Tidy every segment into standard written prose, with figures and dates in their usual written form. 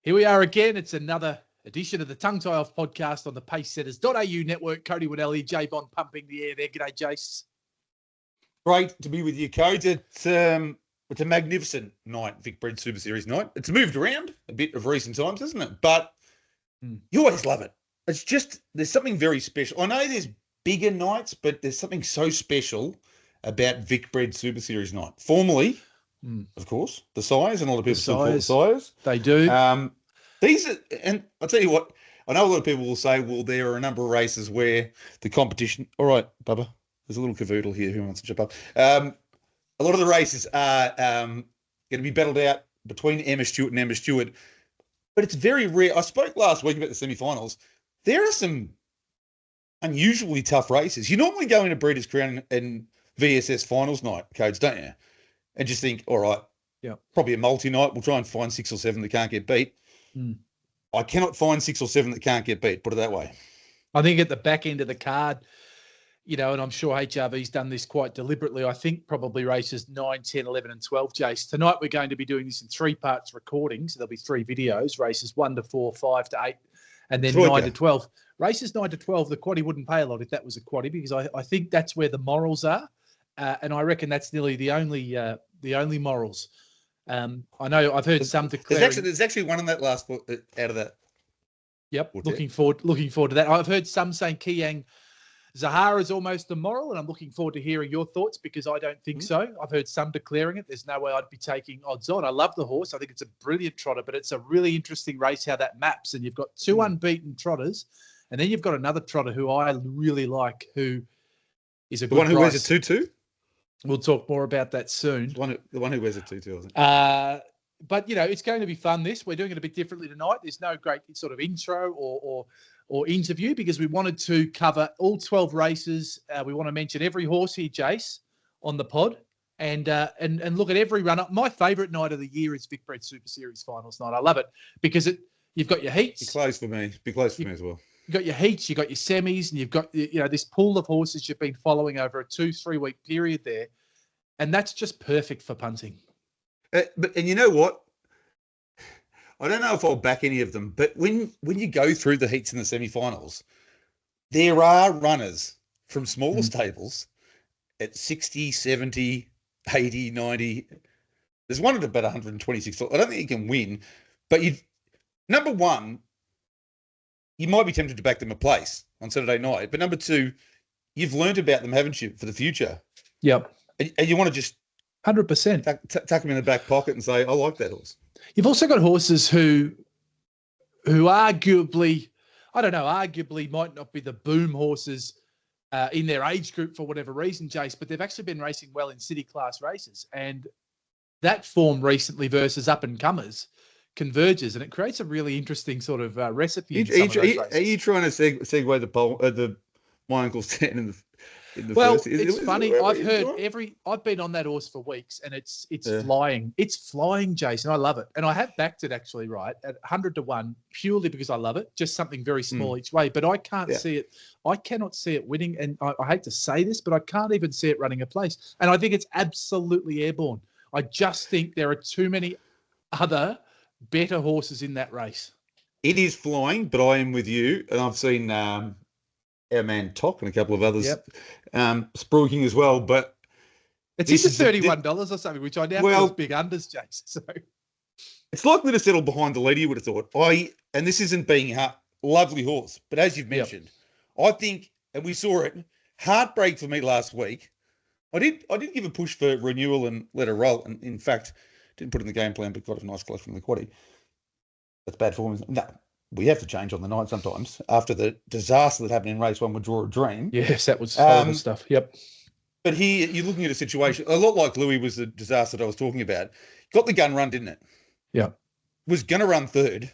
Here we are again. It's another edition of the Tongue Tie Off podcast on the pacesetters.au network. Cody Winnelli, J Bond pumping the air there. G'day, Jace. Great to be with you, Coach. It's a magnificent night, Vicbred Super Series night. It's moved around a bit of recent times, isn't it? But you always love it. It's just, there's something very special. I know there's bigger nights, but there's something so special about Vicbred Super Series night. Formerly, of course, the Sires, and a lot of people still call it the Sires. They do. These are, and I'll tell you what, I know a lot of people will say, well, there are a number of races where the competition, all right, Bubba, there's a little cavoodle here who wants to jump up. A lot of the races are going to be battled out between Emma Stewart and Emma Stewart, but it's very rare. I spoke last week about the semi-finals. There are some unusually tough races. You normally go into Breeders' Crown and VSS Finals night, Codes, don't you? And just think, all right, probably a multi-night. We'll try and find 6 or 7 that can't get beat. I cannot find 6 or 7 that can't get beat, put it that way. I think at the back end of the card, you know, and I'm sure HRV's done this quite deliberately, I think probably races 9, 10, 11 and 12, Jace. Tonight we're going to be doing this in 3 parts recording, so there'll be 3 videos, races 1 to 4, 5 to 8, and then 9 to 12. Races 9 to 12, the quaddie wouldn't pay a lot if that was a quaddie, because I think that's where the morals are, and I reckon that's nearly the only morals. I know I've heard some declaring. There's actually one in that last out of that. Yep, looking forward to that. I've heard some saying Kiang Zahara is almost immoral, and I'm looking forward to hearing your thoughts because I don't think so. I've heard some declaring it. There's no way I'd be taking odds on. I love the horse. I think it's a brilliant trotter, but it's a really interesting race how that maps. And you've got 2 unbeaten trotters, and then you've got another trotter who I really like, who is a good one who price. wears a tutu. We'll talk more about that soon. The one who wears a tutu, I think. But, you know, it's going to be fun, this. We're doing it a bit differently tonight. There's no great sort of intro or interview because we wanted to cover all 12 races. We want to mention every horse here, Jace, on the pod and look at every run-up. My favourite night of the year is Vicbred Super Series Finals night. I love it because you've got your heats. Be close for me. Be close for me as well. You've got your heats, you've got your semis, and you've got, you know, this pool of horses you've been following over a 2-3 week period there. And that's just perfect for punting. And you know what? I don't know if I'll back any of them, but when you go through the heats in the semi-finals, there are runners from smaller stables at 60, 70, 80, 90. There's one at about 126. I don't think you can win, but number one, you might be tempted to back them a place on Saturday night. But number two, you've learned about them, haven't you, for the future? Yep. And you want to just 100% tuck them in the back pocket and say, I like that horse. You've also got horses who arguably might not be the boom horses in their age group for whatever reason, Jace, but they've actually been racing well in city class races. And that form recently versus up-and-comers converges, and it creates a really interesting sort of recipe. Are you trying to segue the my uncle's stand in the first? It's funny. I've been on that horse for weeks, and it's flying. It's flying, Jason. I love it, and I have backed it actually, right, at 100 to 1 purely because I love it. Just something very small each way, but I can't see it. I cannot see it winning, and I hate to say this, but I can't even see it running a place. And I think it's absolutely airborne. I just think there are too many other better horses in that race. It is flying, but I am with you, and I've seen our man Tock and a couple of others spruiking as well. But it's into $31 or something, which I now feel is big unders, Jason. So it's likely to settle behind the leader, you would have thought. And this isn't being a lovely horse, but as you've mentioned, I think, and we saw it, heartbreak for me last week. I did give a push for renewal and let her roll, and in fact, didn't put it in the game plan, but got a nice close from the quaddie. That's bad form. No, we have to change on the night sometimes. After the disaster that happened in race 1 with Draw a Dream. Yes, that was horrible stuff. Yep. But here, you're looking at a situation, a lot like Louis was the disaster that I was talking about. Got the gun run, didn't it? Yeah. Was going to run third.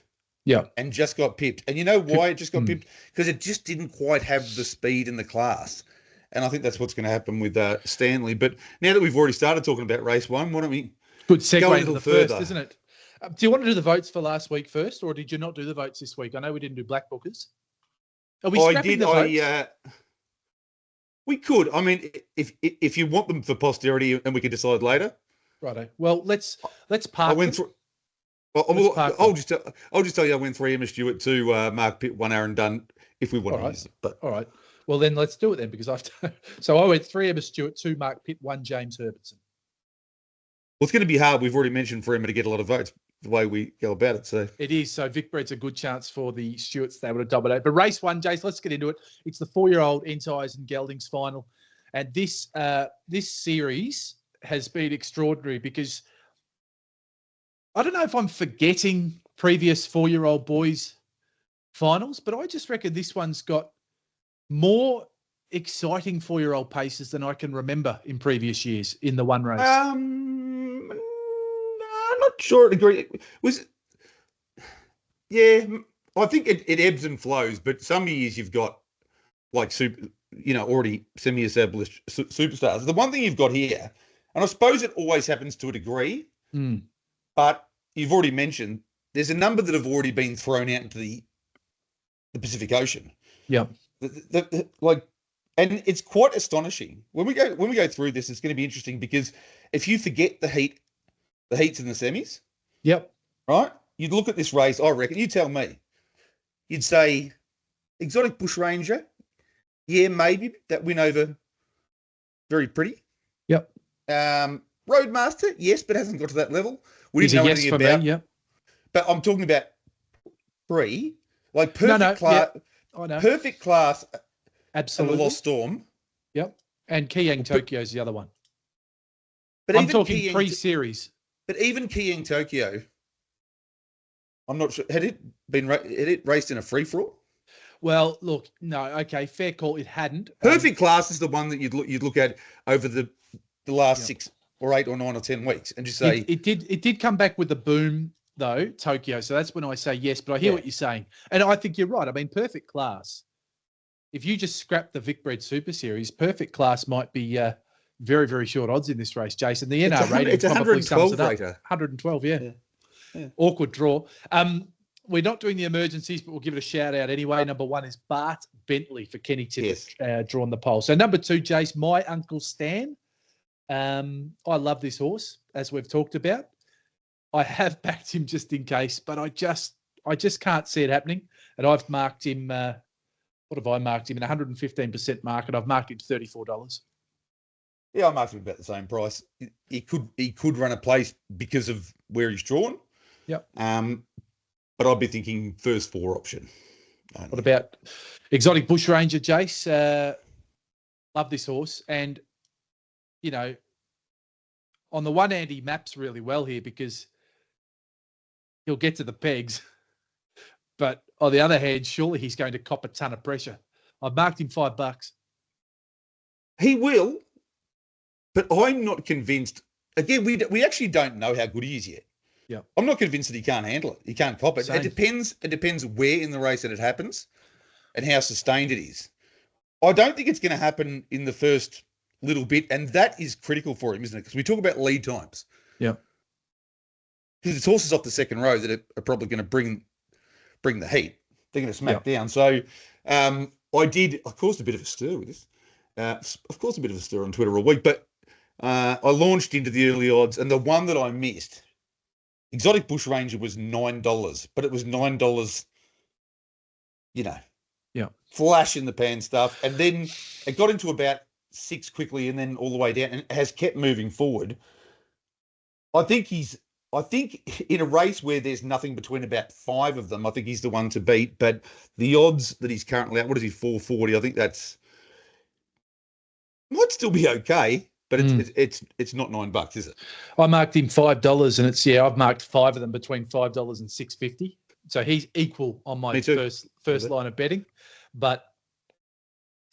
Yeah. And just got pipped. And you know why it just got pipped? Because it just didn't quite have the speed in the class. And I think that's what's going to happen with Stanley. But now that we've already started talking about race 1, why don't we good segue go a into little the further? First, isn't it? Do you want to do the votes for last week first, or did you not do the votes this week? I know we didn't do black bookers. Are we scrapping the votes? We could. I mean, if you want them for posterity, and we can decide later. Righto. Well, let's park. I'll just tell you I went 3 Emma Stewart, 2 Mark Pitt, 1 Aaron Dunn if we want to use it. But all right. Well, then let's do it then because so I went 3 Emma Stewart, 2 Mark Pitt, 1 James Herbertson. Well, it's going to be hard. We've already mentioned for Emma to get a lot of votes the way we go about it. So it is. So Vicbred's a good chance for the Stewarts to be able to dominate. But race 1, Jace, let's get into it. It's the 4-year-old Entires and Geldings final. And this series has been extraordinary because I don't know if I'm forgetting previous 4-year-old boys finals, but I just reckon this one's got more exciting 4-year-old paces than I can remember in previous years in the one race. I'm not sure I'd agree. I think it ebbs and flows, but some years you've got like already semi-established superstars. The one thing you've got here, and I suppose it always happens to a degree, but you've already mentioned there's a number that have already been thrown out into the Pacific Ocean. Yeah. And it's quite astonishing. When we go through this, it's going to be interesting because if you forget the heats and the semis, yep, right, you'd look at this race, I reckon, you tell me, you'd say Exotic Bushranger, yeah, maybe that win over Very Pretty. Yep. Roadmaster, yes, but hasn't got to that level. We didn't know anything about. Yep. But I'm talking about 3, like perfect class. Yep. I know. Perfect class. Absolutely. And the Lost Storm. Yep. And Kiyang Tokyo is the other one. But I'm talking pre-series. But even Kiyang Tokyo, I'm not sure. Had it raced in a free-for-all? Well, look, no, okay, fair call. It hadn't. Perfect class is the one that you'd look at over the last 6 or 8 or 9 or 10 weeks, and just say it did come back with the boom though, Tokyo. So that's when I say yes. But I hear what you're saying, and I think you're right. I mean, perfect class. If you just scrap the Vicbred Super Series, perfect class might be very, very short odds in this race, Jason. The NR rating it's probably sums it up. Rater. 112, yeah. Awkward draw. We're not doing the emergencies, but we'll give it a shout out anyway. Number 1 is Bart Bentley for Kenny Tippett, drawn the pole. So number 2, Jace, My Uncle Stan. I love this horse, as we've talked about. I have backed him just in case, but I just can't see it happening. And I've marked him. What have I marked him in? 115% mark, and I've marked him $34. Yeah, I marked him about the same price. He could run a place because of where he's drawn. Yep. But I'd be thinking first 4 option. What about Exotic Bushranger, Jace? Love this horse, and on the one hand, he maps really well here because he'll get to the pegs. But on the other hand, surely he's going to cop a ton of pressure. I've marked him $5. He will, but I'm not convinced. Again, we actually don't know how good he is yet. Yeah, I'm not convinced that he can't handle it. He can't cop it. Same. It depends where in the race that it happens and how sustained it is. I don't think it's going to happen in the first little bit, and that is critical for him, isn't it? Because we talk about lead times. Yeah. Because it's horses off the second row that are probably going to bring the heat. They're going to smack down. So I caused a bit of a stir with this. I've caused a bit of a stir on Twitter all week, but I launched into the early odds, and the one that I missed, Exotic Bushranger, was $9, but it was $9, flash in the pan stuff. And then it got into about 6 quickly and then all the way down and has kept moving forward. I think in a race where there's nothing between about 5 of them, I think he's the one to beat. But the odds that he's currently at, what is he, 440? I think that's might still be okay, but it's not $9, is it? I marked him $5, and I've marked 5 of them between $5 and $6.50. So he's equal on my first line of betting. But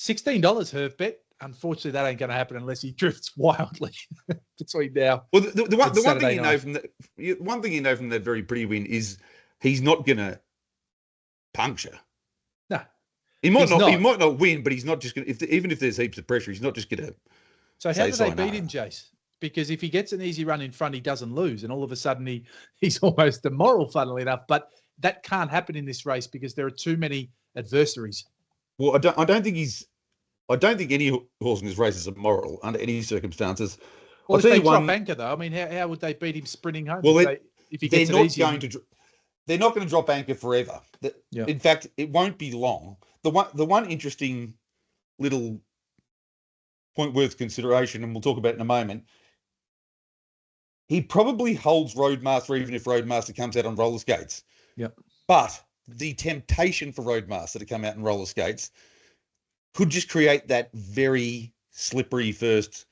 $16 Herb bet. Unfortunately, that ain't going to happen unless he drifts wildly between now. Well, the one thing you know from that Very Pretty win is he's not going to puncture. No, he might not win, but he's not just going to. Even if there's heaps of pressure, he's not just going to. So how do they beat him, Jace? Because if he gets an easy run in front, he doesn't lose, and all of a sudden he's almost immoral, funnily enough. But that can't happen in this race because there are too many adversaries. Well, I don't think any horse in this race is immoral under any circumstances. Well, if they drop anchor, though, I mean, how would they beat him sprinting home? Well, if he they're gets it not easy, going to. They're not going to drop anchor forever. Yeah. In fact, it won't be long. The one interesting little point worth consideration, and we'll talk about it in a moment. He probably holds Roadmaster even if Roadmaster comes out on roller skates. Yeah. But the temptation for Roadmaster to come out in roller skates could just create that very slippery first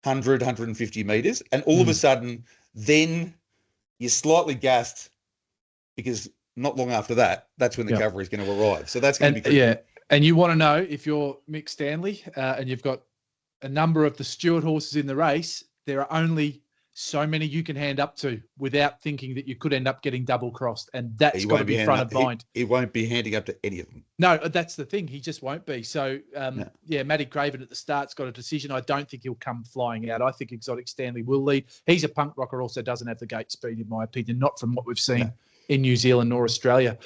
100, 150 meters. And all of a sudden, then you're slightly gassed because not long after that, that's when the cavalry is going to arrive. So that's going to be critical. Yeah. And you want to know if you're Mick Stanley and you've got a number of the Stewart horses in the race, there are only so many you can hand up to without thinking that you could end up getting double crossed. And that's got to be front of mind. He won't be handing up to any of them. No, that's the thing. He just won't be. So, Matty Craven at the start's got a decision. I don't think he'll come flying out. I think Exotic Stanley will lead. He's a punk rocker, also doesn't have the gate speed, in my opinion, not from what we've seen in New Zealand or Australia.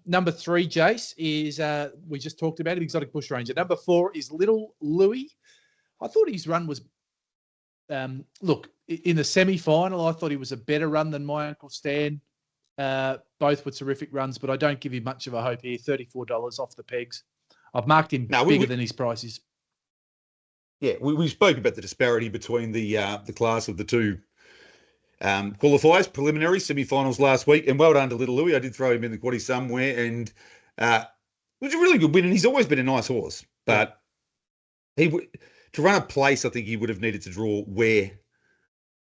Number 3, Jace, is we just talked about him, Exotic Bushranger. Number 4 is Little Louis. I thought his run was, look, in the semi-final, I thought he was a better run than My Uncle Stan. Both were terrific runs, but I don't give him much of a hope here. $34 off the pegs. I've marked him bigger than his prices. Yeah, we spoke about the disparity between the class of the two qualifiers, preliminary, semi-finals last week, and well done to Little Louis. I did throw him in the quaddy somewhere, and it was a really good win, and he's always been a nice horse, but to run a place, I think he would have needed to draw where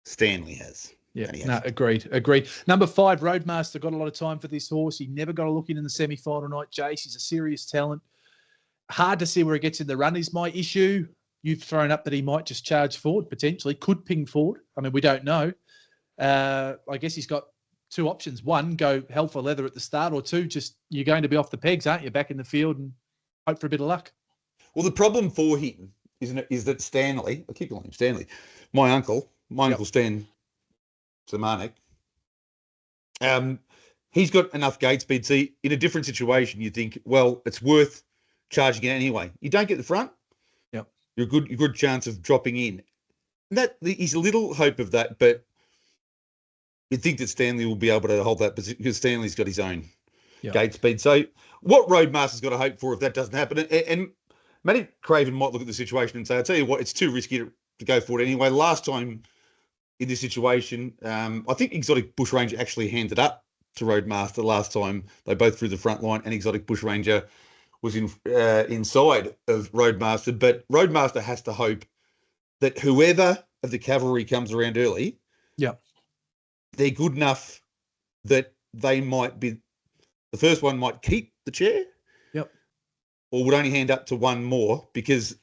Stanley has. Yeah, no, agreed. Number 5, Roadmaster, got a lot of time for this horse. He never got a look in the semi-final night, Jace. He's a serious talent. Hard to see where he gets in the run is my issue. You've thrown up that he might just charge forward, potentially. Could ping forward. I mean, we don't know. I guess he's got 2 options. 1, go hell for leather at the start, or 2, just you're going to be off the pegs, aren't you, back in the field and hope for a bit of luck. Well, the problem for him is that Stanley, I keep calling him Stanley, my uncle Stan Zamanek, he's got enough gate speed. See, in a different situation, you think, well, it's worth charging it anyway. You don't get the front, you're a good chance of dropping in. That is a little hope of that, but you'd think that Stanley will be able to hold that position because Stanley's got his own gate speed. So what Roadmaster's got to hope for if that doesn't happen, and Matty Craven might look at the situation and say, I'll tell you what, it's too risky to go for it anyway. Last time in this situation, I think Exotic Bushranger actually handed up to Roadmaster last time. They both threw the front line, and Exotic Bushranger was inside of Roadmaster. But Roadmaster has to hope that whoever of the cavalry comes around early, they're good enough that they might be, the first one might keep the chair, or would only hand up to one more, because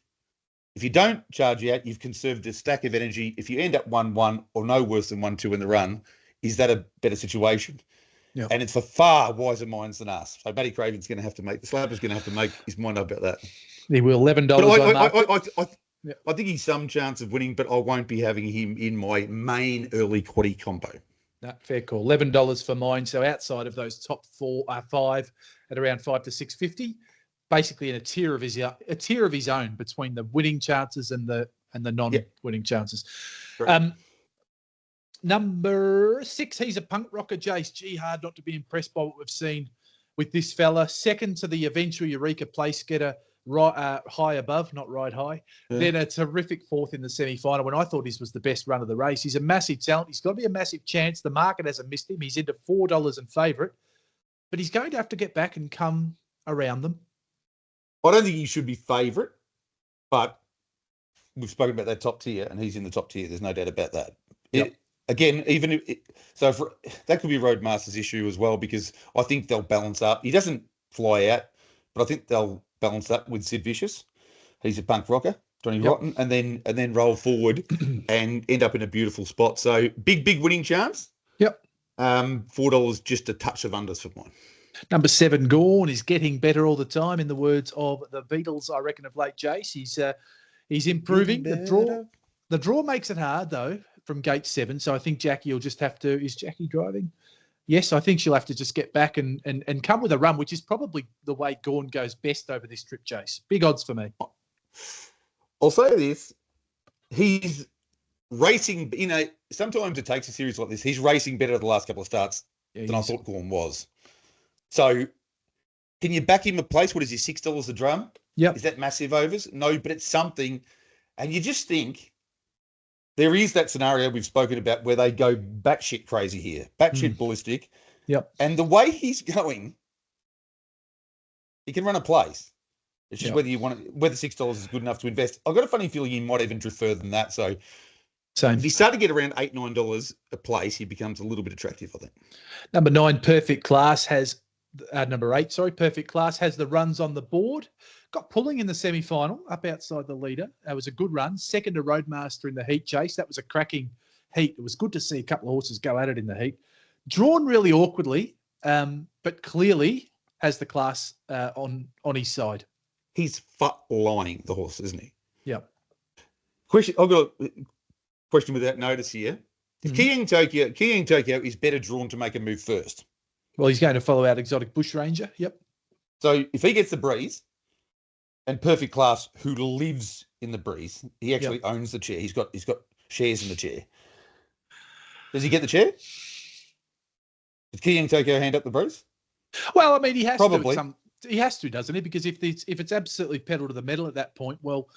if you don't charge out, you've conserved a stack of energy. If you end up 1-1 or no worse than 1-2 in the run, is that a better situation? And it's for far wiser minds than us. So Matty Craven's going to have to make, the Slapper's going to have to make his mind up about that. He will. $11. I think he's some chance of winning, but I won't be having him in my main early quaddy combo. No, fair call. $11 for mine. So outside of those top 5 at around 5 to 650. Basically in a tier of his own between the winning chances and the non-winning chances. Number 6, he's a punk rocker, Jace. Gee, hard not to be impressed by what we've seen with this fella. Second to the eventual Eureka place getter, right, high above, not right high. Then a terrific 4th in the semi-final when I thought his was the best run of the race. He's a massive talent. He's got to be a massive chance. The market hasn't missed him. He's into $4 and favourite, but he's going to have to get back and come around them. I don't think he should be favourite, but we've spoken about that top tier, and he's in the top tier. There's no doubt about that. Again, even if that could be Roadmaster's issue as well, because I think they'll balance up. He doesn't fly out, but I think they'll balance up with Sid Vicious. He's a punk rocker, Johnny Rotten, and then roll forward and end up in a beautiful spot. So big winning chance. $4, just a touch of unders for mine. Number 7, Gorn, is getting better all the time, in the words of the Beatles, I reckon, of late Jace. He's improving. The draw makes it hard, though, from gate 7. So I think Jackie will just have to... Is Jackie driving? Yes, I think she'll have to just get back and come with a run, which is probably the way Gorn goes best over this trip, Jace. Big odds for me. I'll say this. He's racing in sometimes it takes a series like this. He's racing better the last couple of starts than I thought Gorn was. So can you back him a place? What is he, $6 a drum? Yeah. Is that massive overs? No, but it's something. And you just think there is that scenario we've spoken about where they go batshit crazy here, batshit ballistic. Yep. And the way he's going, he can run a place. It's just whether $6 is good enough to invest. I've got a funny feeling he might even drift further than that. So if he started to get around $8, $9 a place, he becomes a little bit attractive, I think. Number 9, Perfect Class has number 8. Sorry, Perfect Class has the runs on the board. Got pulling in the semi-final, up outside the leader. That was a good run. Second to Roadmaster in the heat chase. That was a cracking heat. It was good to see a couple of horses go at it in the heat. Drawn really awkwardly, but clearly has the class on his side. He's lying, the horse, isn't he? Yeah. I've got a question without notice here. If Keying Tokyo is better drawn to make a move first. Well, he's going to follow out Exotic Bushranger. Yep. So if he gets the breeze, and Perfect Class, who lives in the breeze, he actually owns the chair. He's got shares in the chair. Does he get the chair? Does Keying Tokyo hand up the breeze? Well, I mean, he has probably. He has to, doesn't he? Because if it's absolutely pedal to the metal at that point, well,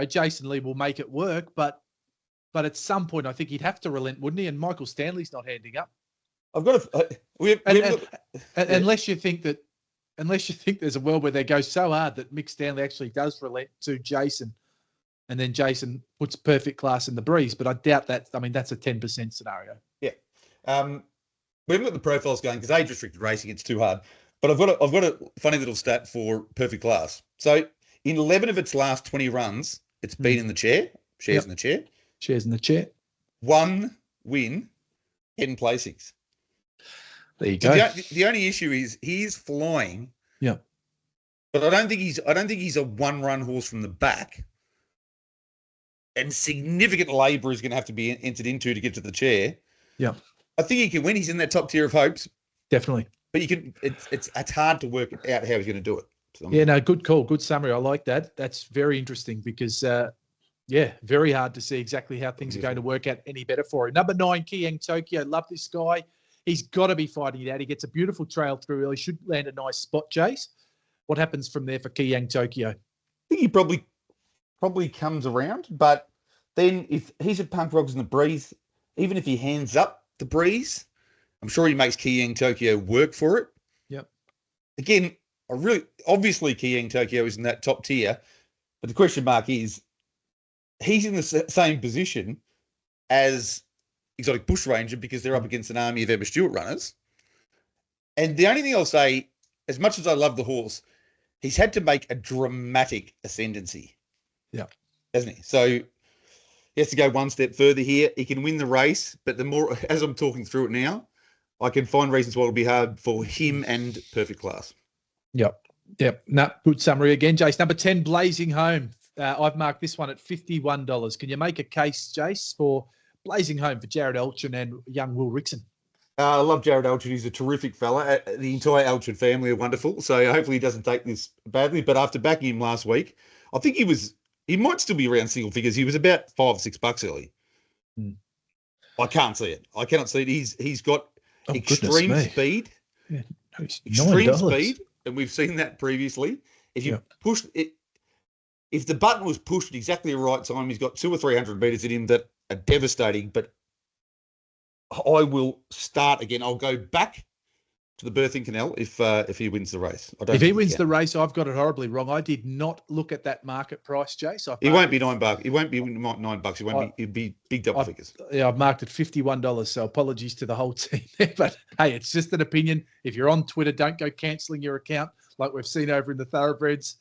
Jason Lee will make it work. But at some point, I think he'd have to relent, wouldn't he? And Michael Stanley's not handing up. I've got to. Unless you think there's a world where they go so hard that Mick Stanley actually does relent to Jason, and then Jason puts Perfect Class in the breeze. But I doubt that. I mean, that's a 10% scenario. Yeah. We haven't got the profiles going because age-restricted racing, it's too hard. But I've got a funny little stat for Perfect Class. So in 11 of its last 20 runs, it's been in the chair, shares in the chair. Shares in the chair. 1 win, 10 placings. There you go. The only issue is he's flying. Yeah. But I don't think he's a one-run horse from the back. And significant labour is going to have to be entered into to get to the chair. Yeah. I think he can win. He's in that top tier of hopes. Definitely. But it's hard to work out how he's going to do it. So, good call. Good summary. I like that. That's very interesting because, very hard to see exactly how things are going to work out any better for him. Number 9, Keying Tokyo. Love this guy. He's got to be fighting it out. He gets a beautiful trail through early. Should land a nice spot chase. What happens from there for Keying Tokyo? I think he probably comes around. But then if he's at Punk Rocks in the breeze, even if he hands up the breeze, I'm sure he makes Keying Tokyo work for it. Yep. Again, obviously Keying Tokyo is in that top tier, but the question mark is he's in the same position as Exotic Bushranger because they're up against an army of Emma Stewart runners. And the only thing I'll say, as much as I love the horse, he's had to make a dramatic ascendancy. Yeah. Hasn't he? So he has to go one step further here. He can win the race, but the more, as I'm talking through it now, I can find reasons why it'll be hard for him and Perfect Class. Yep. No, good summary again, Jace. Number 10, Blazing Home. I've marked this one at $51. Can you make a case, Jace, for Blazing Home for Jared Elchin and young Will Rickson? I love Jared Elchin. He's a terrific fella. The entire Elchin family are wonderful. So hopefully he doesn't take this badly. But after backing him last week, I think he might still be around single figures. He was about $5 or $6 early. I can't see it. I cannot see it. He's got extreme speed. Yeah, extreme speed. And we've seen that previously. If you push it, if the button was pushed at exactly the right time, he's got 200 or 300 meters in him that are devastating. But I will start again. I'll go back to the birthing canal if he wins the race. If he wins the race, I've got it horribly wrong. I did not look at that market price, Jace. It won't be $9. It won't be $9. It'll be big double figures. Yeah, I've marked it $51. So apologies to the whole team there. But hey, it's just an opinion. If you're on Twitter, don't go cancelling your account like we've seen over in the Thoroughbreds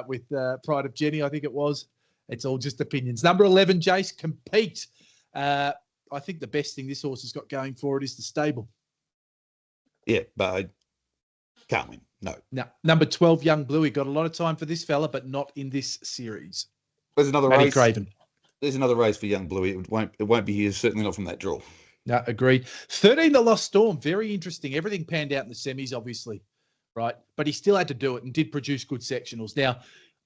with Pride of Jenny, I think it was. It's all just opinions. Number 11, Jace, Compete. I think the best thing this horse has got going for it is the stable. Yeah, but I can't win. No. Number 12, Young Bluey. Got a lot of time for this fella, but not in this series. There's another race. Craven. There's another race for Young Bluey. It won't be here. Certainly not from that draw. No, agreed. 13, The Lost Storm. Very interesting. Everything panned out in the semis, obviously, right? But he still had to do it and did produce good sectionals. Now,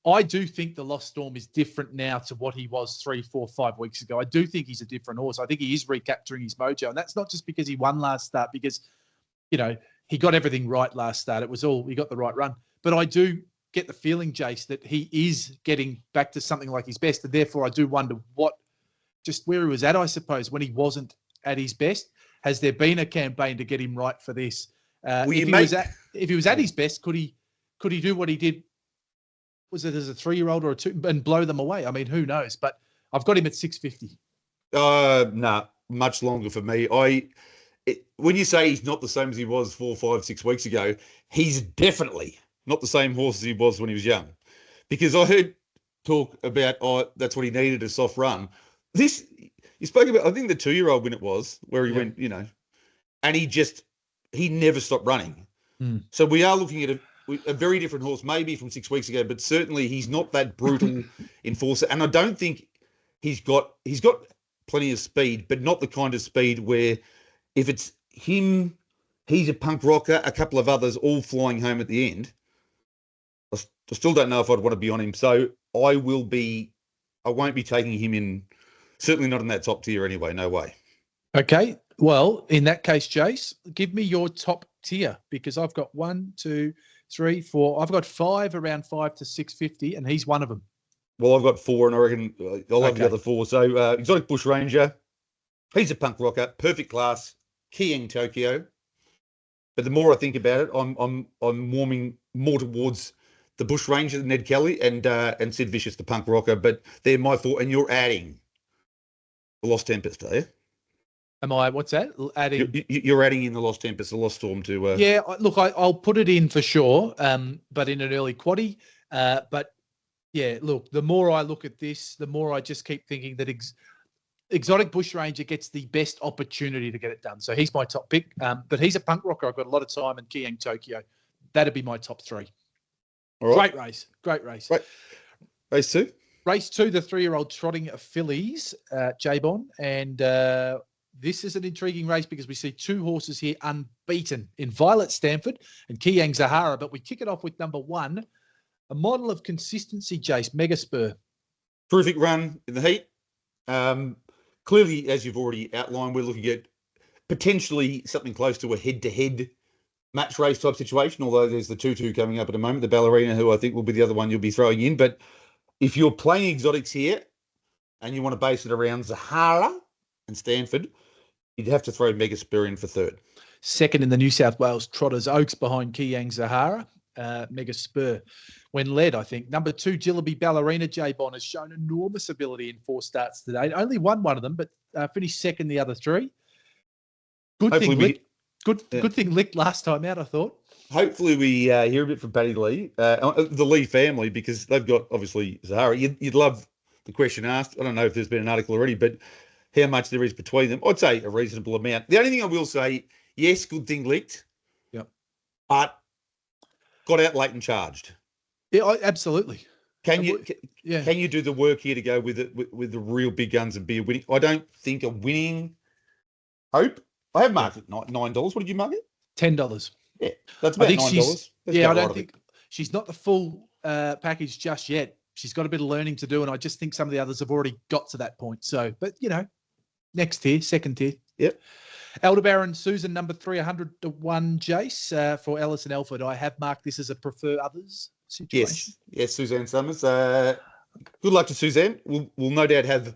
I do think the Lost Storm is different now to what he was 3, 4, 5 weeks ago. I do think he's a different horse. I think he is recapturing his mojo. And that's not just because he won last start, because, he got everything right last start. He got the right run. But I do get the feeling, Jace, that he is getting back to something like his best. And therefore, I do wonder where he was at, I suppose, when he wasn't at his best. Has there been a campaign to get him right for this? If he was at his best, could he do what he did? Was it as a 3-year-old or a 2 and blow them away? I mean, who knows? But I've got him at 650. No, much longer for me. When you say he's not the same as he was 4, 5, 6 weeks ago, he's definitely not the same horse as he was when he was young. Because I heard talk about, that's what he needed, a soft run. You spoke about, I think the 2-year-old when it was, where he went, and he never stopped running. Mm. So we are looking at a very different horse, maybe from 6 weeks ago, but certainly he's not that brutal enforcer. And I don't think he's got plenty of speed, but not the kind of speed where if it's him, he's a punk rocker, a couple of others all flying home at the end. I still don't know if I'd want to be on him. So I won't be taking him in, certainly not in that top tier anyway. No way. Okay. Well, in that case, Jace, give me your top tier, because I've got 1, 2, 3, 4. I've got 5 around 5 to 650, and he's one of them. Well, I've got 4, and I reckon I'll have the other 4. So Exotic Bush Ranger, he's a punk rocker, perfect class, Keying Tokyo. But the more I think about it, I'm warming more towards the Bush Ranger, Ned Kelly, and Sid Vicious, the punk rocker. But they're my 4, and you're adding the Lost Tempest, are you? Am I? What's that? Adding? You're adding in the Lost Tempest, the Lost Storm to. Yeah, look, I'll put it in for sure, but in an early quaddie. But yeah, look, the more I look at this, the more I just keep thinking that Exotic Bush Ranger gets the best opportunity to get it done. So he's my top pick. But he's a punk rocker. I've got a lot of time in Keying Tokyo. That'd be my top 3. All right. Great race. Right. Race 2. Race 2, the 3-year-old trotting fillies, J-Bon, and this is an intriguing race because we see 2 horses here unbeaten in Violet Stanford and Keyang Zahara. But we kick it off with number 1, a model of consistency, Jace, Mega Spur. Terrific run in the heat. Clearly, as you've already outlined, we're looking at potentially something close to a head-to-head match race type situation, although there's the 2-2 coming up at the moment, the Ballerina, who I think will be the other one you'll be throwing in. But if you're playing exotics here and you want to base it around Zahara and Stanford, you'd have to throw Mega Spur in for 3rd. Second in the New South Wales Trotters Oaks behind Keyang Zahara. Mega Spur when led, I think. Number 2, Jillaby Ballerina, J-Bon, has shown enormous ability in 4 starts today. Only won one of them, but finished second the other 3. Good thing licked last time out, I thought. Hopefully we hear a bit from Paddy Lee, the Lee family, because they've got, obviously, Zahara. You'd love the question asked. I don't know if there's been an article already, but how much there is between them. I'd say a reasonable amount. The only thing I will say, yes, good thing licked. Yep. But got out late and charged. Yeah, absolutely. Can you do the work here to go with it with the real big guns and be a winning? I don't think a winning hope. I have marked it $9. What did you mark it? $10. Yeah, that's about $9. I don't think she's not the full package just yet. She's got a bit of learning to do, and I just think some of the others have already got to that point. So, but next tier, second tier. Yep. Elderbaron Susan, number 3, 100 to 1, Jace, for Ellis and Elford. I have marked this as a prefer others situation. Yes, Suzanne Summers. Good luck to Suzanne. We'll no doubt have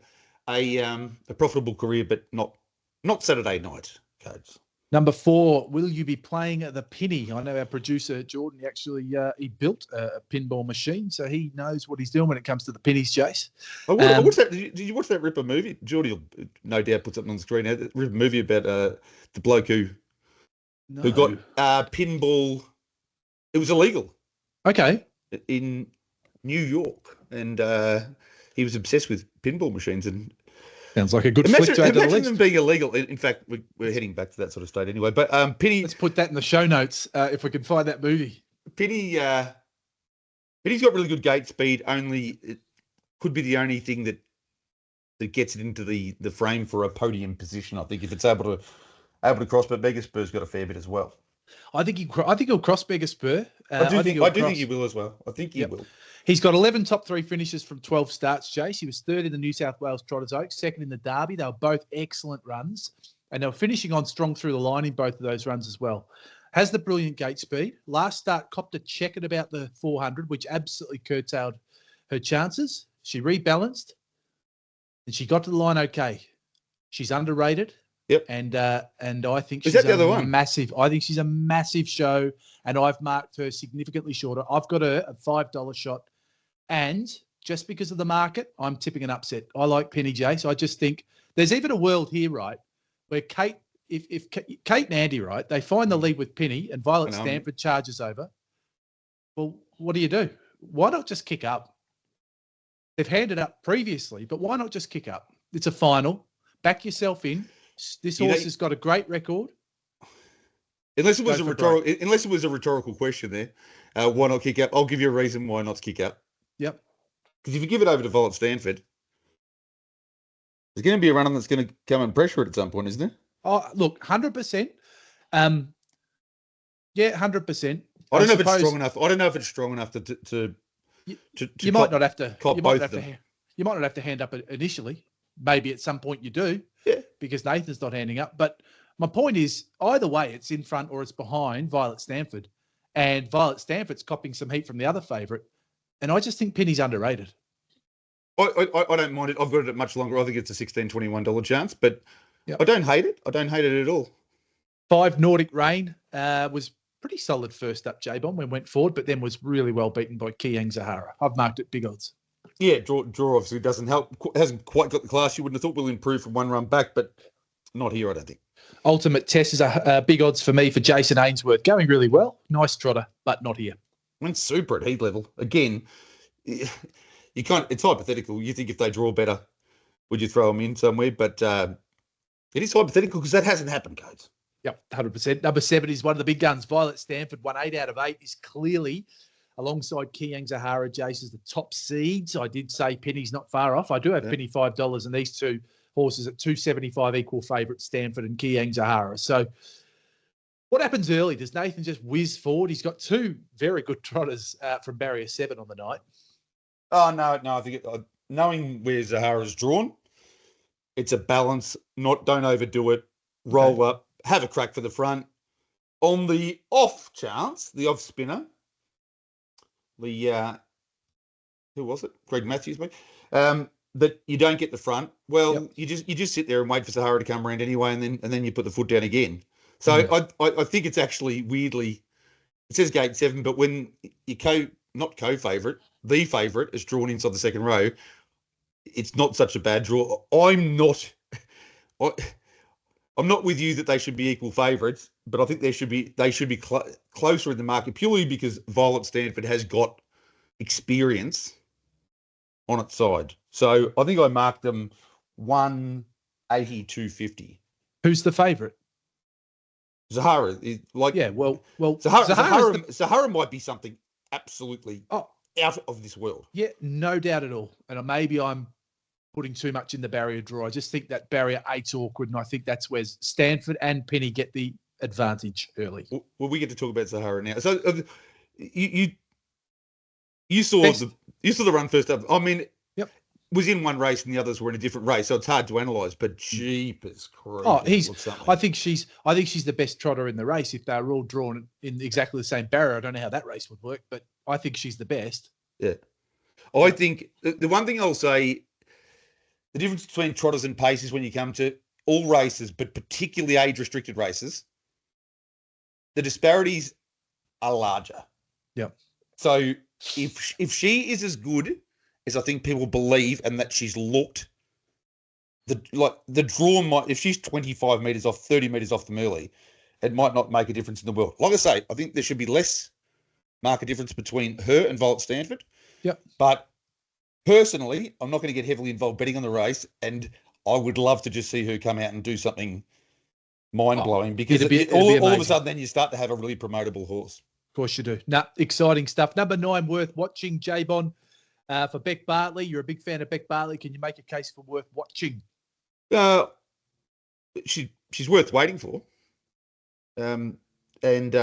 a profitable career, but not Saturday night codes. Number 4, will you be playing the Pinny? I know our producer, Jordan, he built a pinball machine, so he knows what he's doing when it comes to the Pinnies, Jace. I watched that. Did you watch that Ripper movie? Geordie will no doubt put something on the screen. That Ripper movie about the bloke who got pinball. It was illegal. Okay. In New York, and he was obsessed with pinball machines and. Sounds like a good flick to add to the list. Imagine them being illegal. In fact, we're heading back to that sort of state anyway. But Penny, let's put that in the show notes if we can find that movie. Penny's got really good gate speed. Only it could be the only thing that gets it into the frame for a podium position. I think if it's able to cross, but Mega Spur's got a fair bit as well. I think he'll cross Beggar Spur. I do think he will as well. I think he will. He's got 11 top 3 finishes from 12 starts, Jace. He was third in the New South Wales Trotters Oaks, second in the Derby. They were both excellent runs, and they were finishing on strong through the line in both of those runs as well. Has the brilliant gate speed. Last start copped a check at about the 400, which absolutely curtailed her chances. She rebalanced, and she got to the line okay. She's underrated. Yep. And I think she's the other one? massive. I think she's a massive show, and I've marked her significantly shorter. I've got her a $5 shot, and just because of the market, I'm tipping an upset. I like Penny Jace. I just think there's even a world here, right, where Kate, if Kate and Andy, right, they find the lead with Penny, and Violet Stanford charges over. Well, what do? Why not just kick up? They've handed up previously, but why not just kick up? It's a final. Back yourself in. This horse has got a great record. Unless it was a rhetorical question there, why not kick up? I'll give you a reason why not to kick up. Yep. Because if you give it over to Violet Stanford, there's going to be a runner that's going to come and pressure it at some point, isn't there? Oh, look, 100%. Yeah, 100%. I don't know if it's strong enough. I don't know if it's strong enough to you might not have to. You might not have to hand up initially. Maybe at some point you do. Yeah. Because Nathan's not handing up. But my point is, either way, it's in front or it's behind Violet Stanford. And Violet Stanford's copping some heat from the other favourite. And I just think Penny's underrated. I don't mind it. I've got it at much longer. I think it's a $16, $21 chance. But I don't hate it. I don't hate it at all. 5 Nordic Rain was pretty solid first up, J-Bomb, when went forward, but then was really well beaten by Kiang Zahara. I've marked it big odds. Yeah, draw obviously doesn't help. Hasn't quite got the class you wouldn't have thought will improve from one run back, but not here, I don't think. Ultimate Test is a big odds for me for Jason Ainsworth. Going really well. Nice trotter, but not here. Went super at heat level. Again, you can't. It's hypothetical. You think if they draw better, would you throw them in somewhere? But it is hypothetical because that hasn't happened, Coates. Yep, 100%. Number 7 is one of the big guns. Violet Stanford won 8 out of 8. Is clearly, alongside Kiang Zahara, Jace, is the top seeds. I did say Penny's not far off. I do have Penny $5, and these two horses at $2.75 equal favourite, Stanford and Kiang Zahara. So what happens early? Does Nathan just whiz forward? He's got 2 very good trotters from barrier 7 on the night. Oh, no. I think knowing where Zahara's drawn, it's a balance. Don't overdo it. Roll up. Have a crack for the front. On the off chance, the off spinner, who was it? Greg Matthews, maybe. That you don't get the front. Well, you just sit there and wait for Zahara to come around anyway, and then you put the foot down again. So I think it's actually weirdly, it says gate 7, but when you not co-favourite, the favourite is drawn inside the second row, it's not such a bad draw. I'm not with you that they should be equal favourites, but I think they should be closer in the market purely because Violet Stanford has got experience on its side. So I think I marked them 180, 250. Who's the favourite? Zahara. Zahara might be something absolutely out of this world. Yeah, no doubt at all. And maybe I'm putting too much in the barrier draw. I just think that barrier 8's awkward, and I think that's where Stanford and Penny get the advantage early. Well, we get to talk about Zahara now. So you saw the run first up. I mean, was in one race and the others were in a different race, so it's hard to analyse. But jeepers creepers! I think she's the best trotter in the race. If they were all drawn in exactly the same barrier, I don't know how that race would work, but I think she's the best. Yeah, I think the one thing I'll say. The difference between trotters and paces when you come to all races, but particularly age-restricted races, the disparities are larger. Yep. So if she is as good as I think people believe, and that she's looked, the draw might, if she's 25 metres off, 30 metres off them early, it might not make a difference in the world. Like I say, I think there should be less market difference between her and Violet Stanford. Yep. But personally, I'm not going to get heavily involved betting on the race, and I would love to just see her come out and do something mind-blowing because all of a sudden then you start to have a really promotable horse. Of course you do. Exciting stuff. Number 9, worth watching, J-Bon, for Beck Bartley. You're a big fan of Beck Bartley. Can you make a case for worth watching? She's worth waiting for. and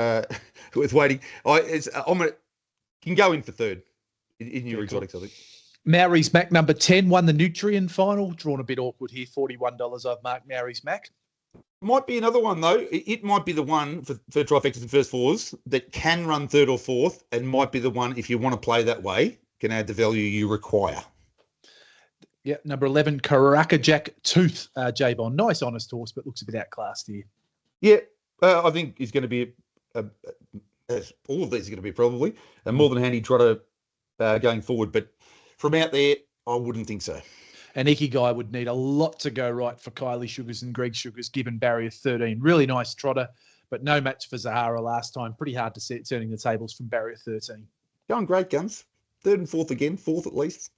with waiting. Can go in for third in your exotics, I think. Maori's Mac number 10 won the Nutrien final. Drawn a bit awkward here. $41 I've marked Maori's Mac. Might be another one, though. It might be the one for trifectas and first fours that can run third or fourth, and might be the one, if you want to play that way, can add the value you require. Yeah, number 11, Karaka Jack Tooth, J-Bond. Nice, honest horse, but looks a bit outclassed here. Yeah, I think he's going to be, as all of these are going to be probably, a more than handy trotter going forward. But from out there, I wouldn't think so. And Ikigai would need a lot to go right for Kylie Sugars and Greg Sugars, given barrier 13. Really nice trotter, but no match for Zahara last time. Pretty hard to see it turning the tables from barrier 13. Going great guns. Third and fourth again, fourth at least.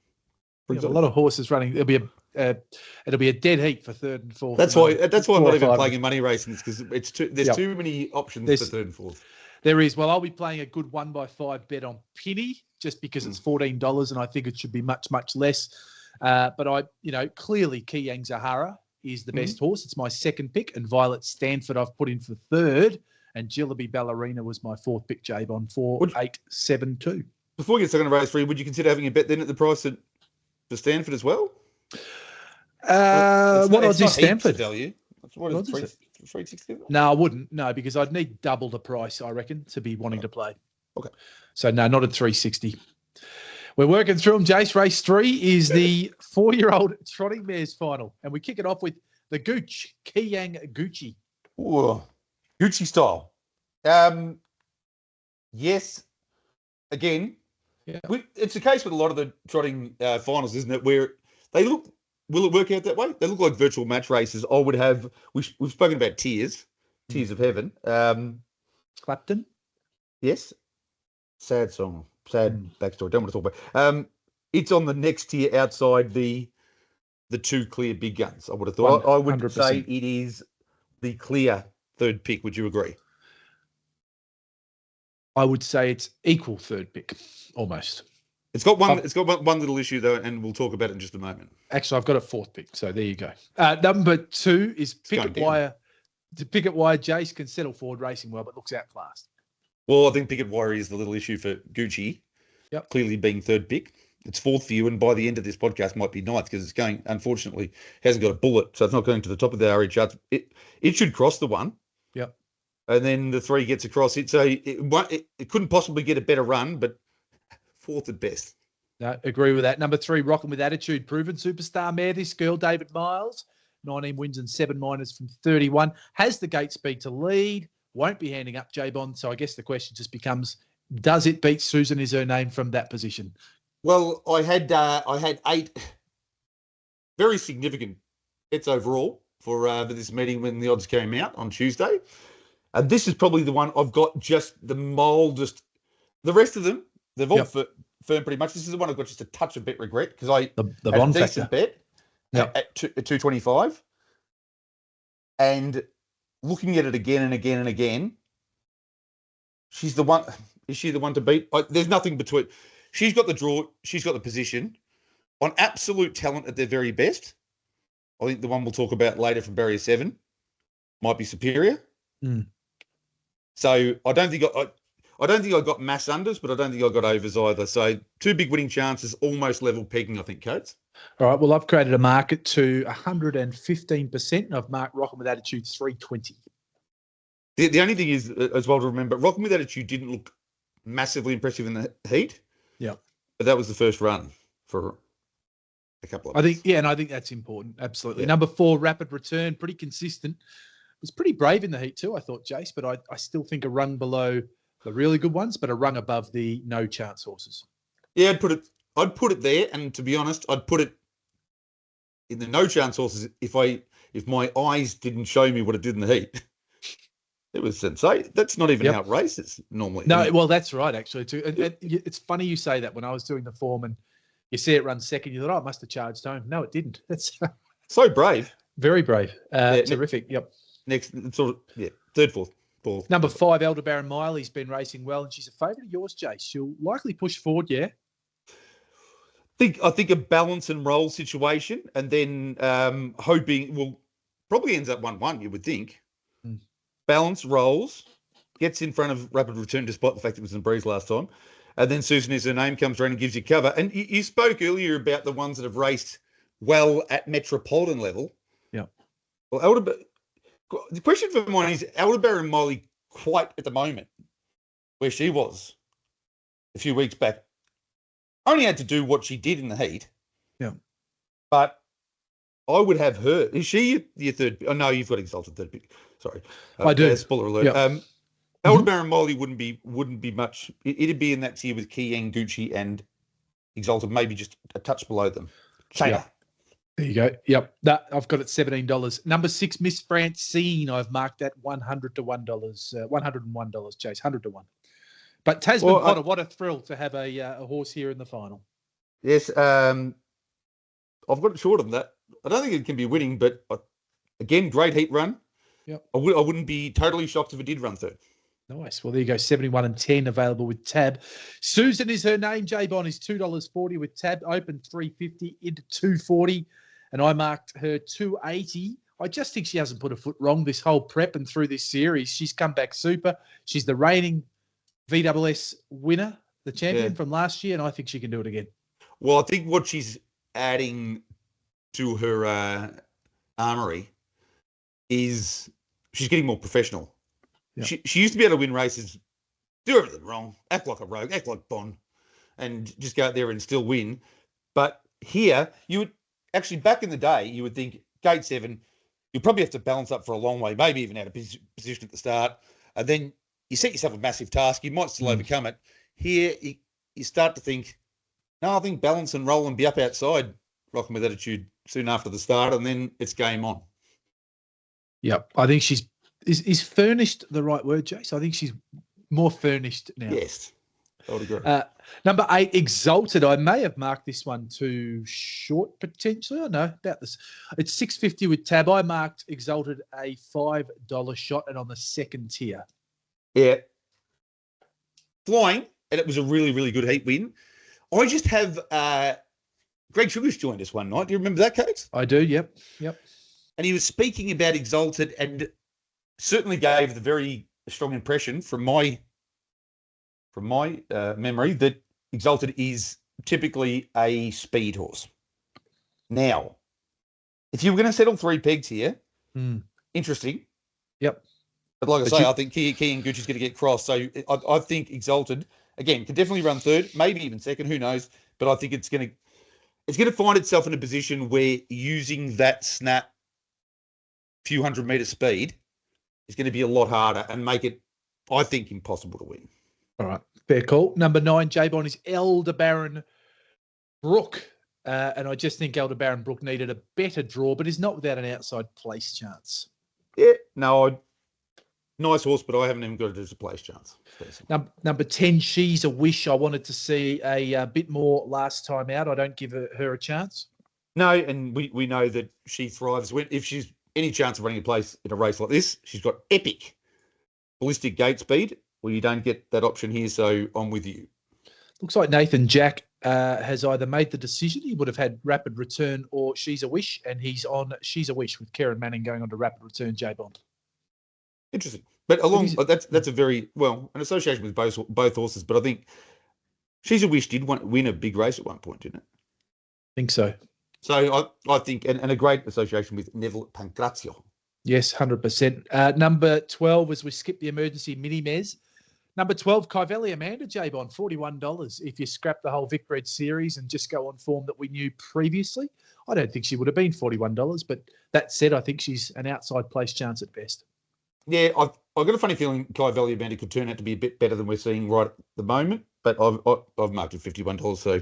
Yeah, a lot of horses running. It'll be a dead heat for third and fourth. That's why I'm not even playing in money racing, because there's too many options for third and fourth. There is. Well, I'll be playing a good 1x5 bet on Penny just because it's $14, and I think it should be much, much less. But clearly Kiyang Zahara is the best horse. It's my second pick, and Violet Stanford I've put in for third, and Jillaby Ballerina was my fourth pick. J-Bond 4872. Before we get second to race 3, would you consider having a bet then at the price for Stanford as well? What odds is Stanford? Value. What is it? 360? No, I wouldn't. No, because I'd need double the price, I reckon, to be wanting to play. Okay. So no, not at 360. We're working through them, Jace. Race 3 is the 4-year-old trotting mares final. And we kick it off with the Gooch, Kiyang Gucci. Ooh, Gucci style. Yes. Again, it's the case with a lot of the trotting finals, isn't it? Where they look, will it work out that way? They look like virtual match races. I would have, we've spoken about tiers of heaven. Clapton? Yes. Sad song. Sad backstory. Don't want to talk about. It's on the next tier outside the two clear big guns. I would have thought. I would 100%. Say it is the clear third pick. Would you agree? I would say it's equal third pick, almost. It's got one. It's got one little issue though, and we'll talk about it in just a moment. Actually, I've got a fourth pick, so there you go. Number 2 is Picket Wire. Picket Wire. Jace can settle forward racing well, but looks outclassed. Well, I think Picket Wire is the little issue for Gucci. Yep. Clearly being third pick. It's fourth for you, and by the end of this podcast might be ninth because it's going, unfortunately, hasn't got a bullet, so it's not going to the top of the RE charts. It should cross the 1. Yep. And then the 3 gets across it. So it couldn't possibly get a better run, but fourth at best. No, agree with that. Number 3, Rocking with Attitude, proven superstar mare. This girl, David Miles, 19 wins and 7 minors from 31. Has the gate speed to lead. Won't be handing up J-Bond. So I guess the question just becomes, does it beat Susan is her name from that position? Well, I had 8 very significant bets overall for this meeting when the odds came out on Tuesday. And this is probably the one I've got just the mildest. The rest of them, they've all firm pretty much. This is the one I've got just a touch of bet regret because I the had bond a decent bet at 225. And looking at it again and again and again, she's the one. Is she the one to beat? There's nothing between. She's got the draw. She's got the position. On absolute talent at their very best, I think the one we'll talk about later from Barrier 7 might be superior. So I don't think I got mass unders, but I don't think I got overs either. So 2 big winning chances, almost level pegging, I think, Coates. All right. Well, I've created a market to 115%, and I've marked Rocking with Attitude 320. The only thing is, as well to remember, Rocking with Attitude didn't look massively impressive in the heat. Yeah. But that was the first run for a couple of months. I think that's important. Absolutely. Yeah. Number 4, Rapid Return, pretty consistent. Was pretty brave in the heat too, I thought, Jace, but I still think a run below the really good ones, but a run above the no chance horses. Yeah, I'd put it there, and to be honest, I'd put it in the no chance horses if my eyes didn't show me what it did in the heat. It was sensation. That's not even how it races normally. No, well, that's right, actually, too. And it's funny you say that. When I was doing the form and you see it run second, you thought, oh, it must have charged home. No, it didn't. That's so brave. Very brave. Terrific. Yep. Next, third, fourth. Number 5, Elderbaron Miley's been racing well, and she's a favourite of yours, Jace. She'll likely push forward, yeah? I think a balance and roll situation, and then hoping, probably ends up 1-1, you would think. Balance rolls, gets in front of Rapid Return, despite the fact it was in the breeze last time. And then Susan Is Her Name comes around and gives you cover. And you spoke earlier about the ones that have raced well at metropolitan level. Yeah. Well, the question for mine is, Aldebaran Molly quite at the moment where she was a few weeks back, only had to do what she did in the heat. Yeah. But I would have her. Is she your third? Oh, no, you've got Exalted third pick. Sorry. I do. Spoiler alert. Yep. Aldebaran Molly wouldn't be much. It'd be in that tier with Kiang, Gucci, and Exalted, maybe just a touch below them. China. Yep. There you go. Yep. I've got it $17. Number 6, Miss Francine. I've marked that $100 to $1. $101, Chase. 100 to 1. But Tasman Potter, what a thrill to have a horse here in the final. Yes. I've got it short of that. I don't think it can be winning, but again, great heat run. Yep. I wouldn't be totally shocked if it did run third. Nice. Well, there you go. 71 and 10 available with tab. Susan Is Her Name. J-Bon is $2.40 with tab. Open $3.50 into $2.40. And I marked her $2.80. I just think she hasn't put a foot wrong this whole prep and through this series. She's come back super. She's the reigning VSS winner, the champion from last year, and I think she can do it again. Well, I think what she's adding to her armory is she's getting more professional. Yep. She used to be able to win races, do everything wrong, act like a rogue, act like Bond, and just go out there and still win. But here, you would actually, back in the day, you would think gate 7, you'll probably have to balance up for a long way, maybe even out of position at the start. And then you set yourself a massive task. You might still overcome it. Here, you start to think, no, I think balance and roll and be up outside, rocking with attitude soon after the start, and then it's game on. Yeah, I think she's is furnished the right word, Jace? I think she's more furnished now. Yes, I would agree. Number 8, Exalted. I may have marked this one too short, potentially. I know about this. It's $6.50 with tab. I marked Exalted a $5 shot and on the second tier. Yeah. Flying, and it was a really, really good heat win. I just have Greg Sugars joined us one night. Do you remember that, Coates? I do, yep. And he was speaking about Exalted and certainly gave the very strong impression from my memory that Exalted is typically a speed horse. Now, if you were going to settle 3 pegs here, interesting. Yep. But like I say, I think Key and Gucci's going to get crossed. So I think Exalted, again, can definitely run third, maybe even second, who knows. But I think it's going to find itself in a position where using that snap few 100-meter speed is going to be a lot harder and make it, I think, impossible to win. All right. Fair call. Number 9, J-Bon, is Aldebaran Brook. And I just think Aldebaran Brook needed a better draw, but is not without an outside place chance. Yeah, no, nice horse, but I haven't even got it as a place chance. Number 10, She's a Wish. I wanted to see a bit more last time out. I don't give her a chance. No, and we know that she thrives. If she's any chance of running a place in a race like this, she's got epic ballistic gate speed. Well, you don't get that option here, so I'm with you. Looks like Nathan Jack has either made the decision. He would have had Rapid Return or She's a Wish, and he's on She's a Wish with Karen Manning going on to Rapid Return, J-Bond. Interesting. But that's a very, an association with both horses, but I think She's a Wish did win a big race at one point, didn't it? I think so. So I think, and a great association with Neville Pancrazio. Yes, 100%. Number 12, as we skip the emergency mini-mez. Number 12, Kyvelli Amanda, J-Bond, $41. If you scrap the whole Vicbred series and just go on form that we knew previously, I don't think she would have been $41. But that said, I think she's an outside place chance at best. Yeah, I've got a funny feeling Kyvelli Amanda could turn out to be a bit better than we're seeing right at the moment. But I've marked it $51, so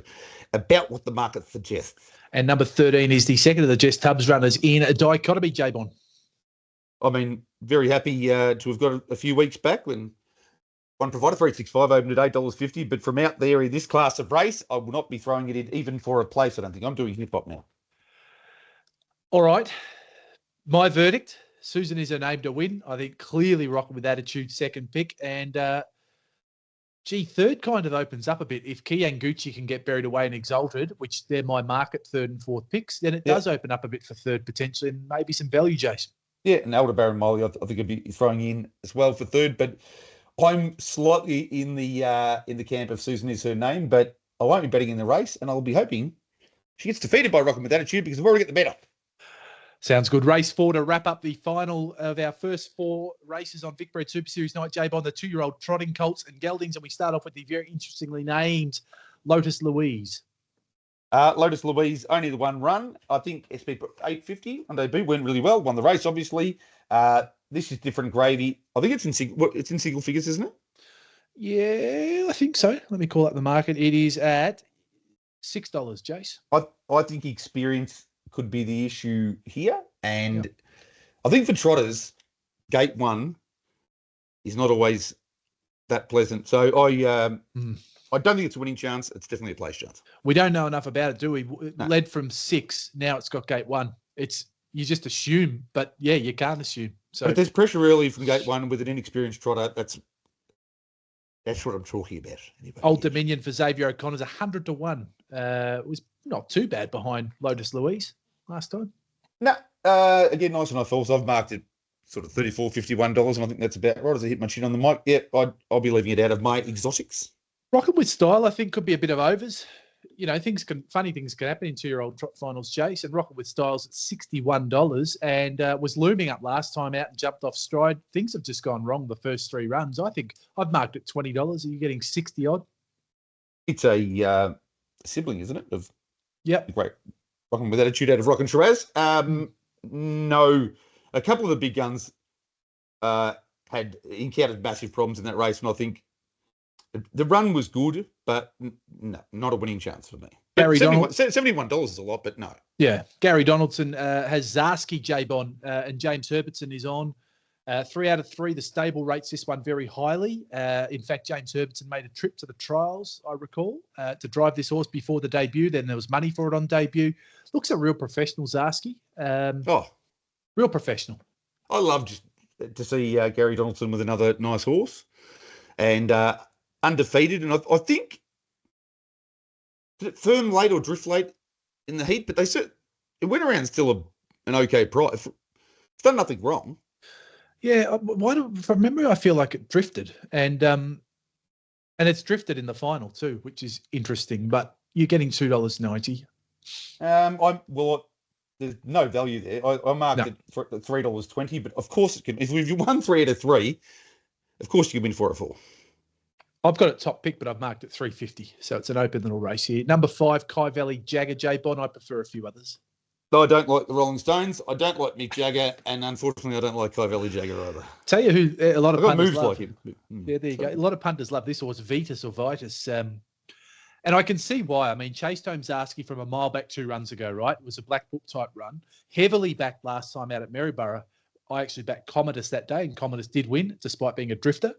about what the market suggests. And number 13 is the second of the Jess Tubbs runners in a dichotomy, J-Bond. I mean, very happy to have got a few weeks back when one provider 365 opened at $8.50. But from out there in this class of race, I will not be throwing it in even for a place. I don't think I'm doing hip hop now. All right. My verdict, Susan Is Her Name to win. I think clearly rocking with attitude, second pick. And third kind of opens up a bit. If Kiang Gucci can get buried away and Exalted, which they're my market third and fourth picks, then it does open up a bit for third potentially and maybe some value, Jason. Yeah, and Aldebaran Molly, I think I'd be throwing in as well for third. But I'm slightly in the camp of Susan is her name, but I won't be betting in the race, and I'll be hoping she gets defeated by Rockin' with Attitude because I've already got the bet up. Sounds good. Race 4 to wrap up the final of our first 4 races on Vicbred Super Series night, J-Bond, the 2-year-old trotting colts and geldings. And we start off with the very interestingly named Lotus Louise. Lotus Louise, only the one run. I think SP put 850 on debut, went really well, won the race, obviously. This is different gravy. I think it's in single figures, isn't it? Yeah, I think so. Let me call up the market. It is at $6, Jace. I think experience could be the issue here. And I think for trotters, gate 1 is not always that pleasant. So I don't think it's a winning chance. It's definitely a place chance. We don't know enough about it, do we? No. Led from 6. Now it's got gate 1. You just assume, but yeah, you can't assume. So, but there's pressure early from gate 1 with an inexperienced trotter. That's what I'm talking about. Anyway, Old Dominion for Xavier O'Connor's 100 to 1. It was not too bad behind Lotus Louise last time. No, again, nice enough falls. I've marked it sort of $34, $51, and I think that's about right as I hit my chin on the mic. Yeah, I'll be leaving it out of my exotics. Rocking with Style, I think, could be a bit of overs. You know, funny things can happen in 2-year-old trot finals, Jace. And Rocking with Style's at $61 and was looming up last time out and jumped off stride. Things have just gone wrong the first 3 runs. I think I've marked it $20. Are you getting 60 odd? It's a sibling, isn't it? Of great Rocking with Attitude out of Rockin' Shiraz. No, a couple of the big guns had encountered massive problems in that race, and I think the run was good, but no, not a winning chance for me. $71 is a lot, but no. Yeah, Gary Donaldson has Zarski, J-Bond, and James Herbertson is on. 3 out of 3, the stable rates this one very highly. In fact, James Herbertson made a trip to the trials, I recall, to drive this horse before the debut. Then there was money for it on debut. Looks a real professional, Zarski. Real professional. I love just to see Gary Donaldson with another nice horse. And undefeated, and I think did it firm late or drift late in the heat, but it went around still an okay price. It's done nothing wrong. Yeah, from memory, I feel like it drifted, and it's drifted in the final too, which is interesting. But you're getting $2.90. There's no value there. I marked it for $3.20, but of course it can. If you won 3 out of 3, of course you can win 4 out of 4. I've got it top pick, but I've marked it $3.50. So it's an open little race here. Number 5, Kai Valley Jagger, J-Bond. I prefer a few others. I don't like the Rolling Stones. I don't like Mick Jagger. And unfortunately, I don't like Kai Valley Jagger either. Tell you who a lot of punters love. Like him. Yeah, there you go. A lot of punters love this horse, Vitus or Vitus. And I can see why. I mean, Chase Tomzarski from a mile back 2 runs ago, right? It was a black book type run. Heavily backed last time out at Maryborough. I actually backed Commodus that day, and Commodus did win, despite being a drifter.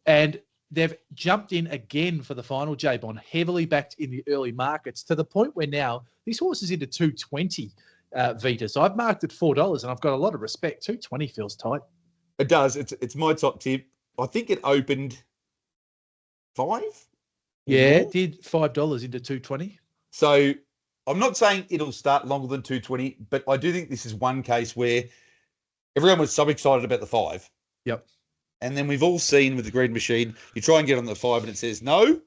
And they've jumped in again for the final, J-Bond, heavily backed in the early markets to the point where now this horse is into 220, Vitus. I've marked it $4 and I've got a lot of respect. 220 feels tight. It does. It's my top tip. I think it opened 5. Yeah, it did $5 into 220. So I'm not saying it'll start longer than 220, but I do think this is one case where everyone was so excited about the 5. Yep. And then we've all seen with the greed machine, you try and get on the 5 and it says no.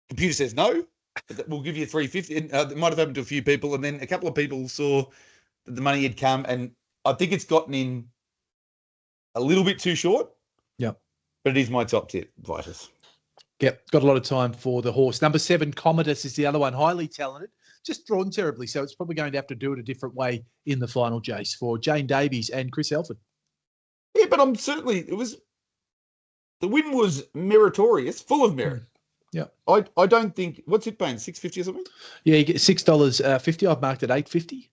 Computer says no. We'll give you $3.50. And, it might have happened to a few people. And then a couple of people saw that the money had come. And I think it's gotten in a little bit too short. Yep. But it is my top tip, Vitus. Yep. Got a lot of time for the horse. Number 7, Commodus is the other one. Highly talented. Just drawn terribly. So it's probably going to have to do it a different way in the final, Jace, for Jane Davies and Chris Elford. Yeah, but the win was meritorious, full of merit. Yeah. I don't think, what's it paying, $6.50 or something? Yeah, you get $6.50. I've marked it $8.50.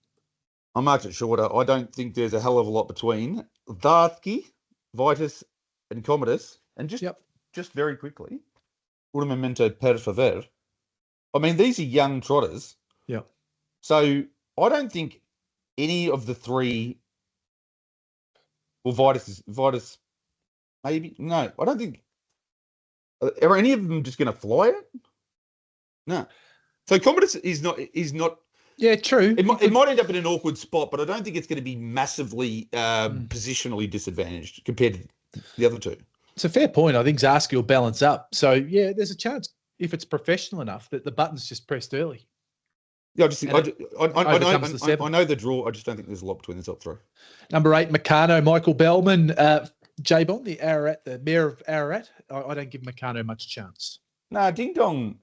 I marked it shorter. I don't think there's a hell of a lot between Dartki, Vitus, and Commodus. And just very quickly, un momento per favor. I mean, these are young trotters. Yeah. So I don't think any of the 3. Well, Vitus, maybe. No, I don't think. Are any of them just going to fly it? No. So Commodus is not. Yeah, true. It might end up in an awkward spot, but I don't think it's going to be massively positionally disadvantaged compared to the other 2. It's a fair point. I think Zarski will balance up. So, yeah, there's a chance if it's professional enough that the button's just pressed early. Yeah, I just think I know the draw. I just don't think there's a lot between the top three. Number 8, Meccano, Michael Bellman, J-Bond, the Ararat, the mayor of Ararat. I don't give Meccano much chance. Nah, Ding Dong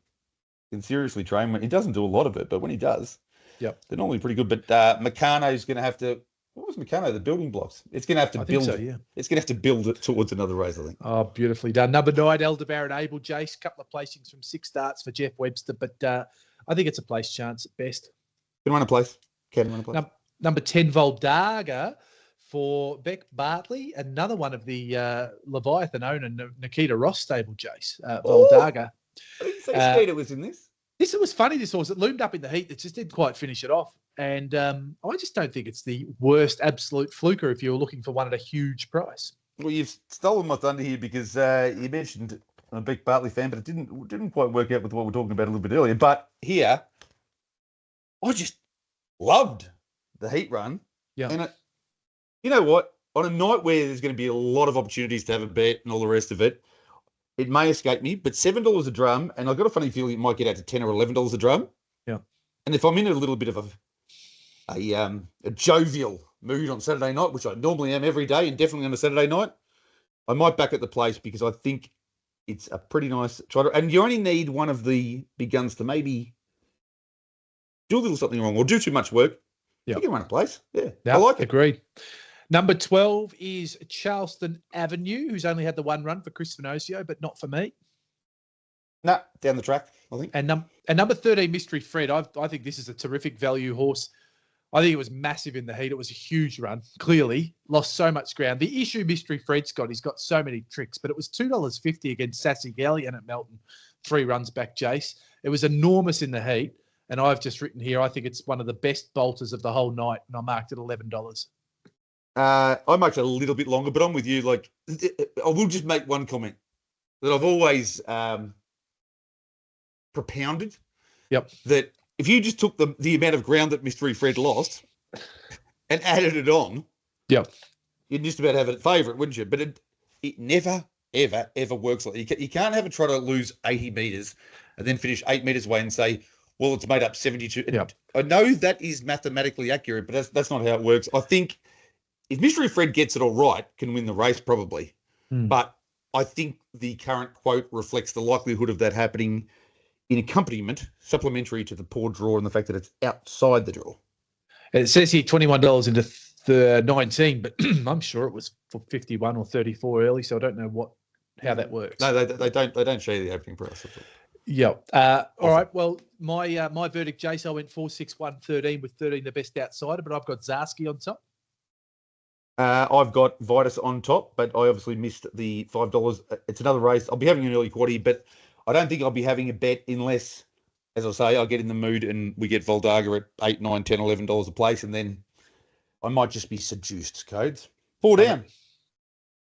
can seriously train. He doesn't do a lot of it, but when he does, they're normally pretty good. But Meccano's going to have to. What was Meccano? The building blocks. It's going to have to build. So, yeah. It's going to have to build it towards another race, I think. Oh, beautifully done. Number 9, Elderbarron Abel, Jace. Couple of placings from 6 starts for Jeff Webster, but I think it's a place chance at best. Can run a place. Can run a place. Number 10, Voldaga for Beck Bartley. Another one of the Leviathan owner, Nikita Ross stable, Jace. Voldaga. I didn't say Skeeter was in this. This was funny, this horse. It loomed up in the heat. It just didn't quite finish it off. And I just don't think it's the worst absolute fluker if you're looking for one at a huge price. Well, you've stolen my thunder here because you mentioned I'm a Beck Bartley fan, but it didn't quite work out with what we're talking about a little bit earlier. But here, I just loved the heat run. Yeah. And you know what? On a night where there's going to be a lot of opportunities to have a bet and all the rest of it, it may escape me, but $7 a drum, and I've got a funny feeling it might get out to $10 or $11 a drum. Yeah. And if I'm in a little bit of a jovial mood on Saturday night, which I normally am every day and definitely on a Saturday night, I might back at the place because I think it's a pretty nice trotter. And you only need one of the big guns to maybe do a little something wrong or do too much work. Yeah. You can run a place. Yeah. I like it. Agreed. Number 12 is Charleston Avenue, who's only had the one run for Chris Vinocio, but not for me. Nah, down the track, I think. And number 13, Mystery Fred. I think this is a terrific value horse. I think it was massive in the heat. It was a huge run. Clearly, lost so much ground. The issue Mystery Fred's got, he's got so many tricks, but it was $2.50 against Sassy Galleon at Melton, 3 runs back, Jace. It was enormous in the heat, and I've just written here, I think it's one of the best bolters of the whole night, and I marked it $11. I marked it a little bit longer, but I'm with you. Like, I will just make one comment that I've always propounded. Yep. That if you just took the amount of ground that Mystery Fred lost and added it on, yep, you'd just about have it favourite, wouldn't you? But it never, ever, ever works like that. You can't have a trotter lose 80 metres and then finish 8 metres away and say, well, it's made up 72. Yep. I know that is mathematically accurate, but that's not how it works. I think if Mystery Fred gets it all right, can win the race probably. But I think the current quote reflects the likelihood of that happening in accompaniment, supplementary to the poor draw and the fact that it's outside the draw. It says here $21 into the 19, but I'm sure it was for 51 or 34 early, so I don't know how that works. No, they don't show you the opening price. Yeah. All right. Well, my verdict, Jace, I went 4, 6, 1, 13 with 13 the best outsider, but I've got Zarski on top. I've got Vitus on top, but I obviously missed the $5. It's another race. I'll be having an early quarter, but I don't think I'll be having a bet unless, as I say, I get in the mood and we get Voldaga at $8, $9, $10, $11 a place, and then I might just be seduced, Codes. 4 down.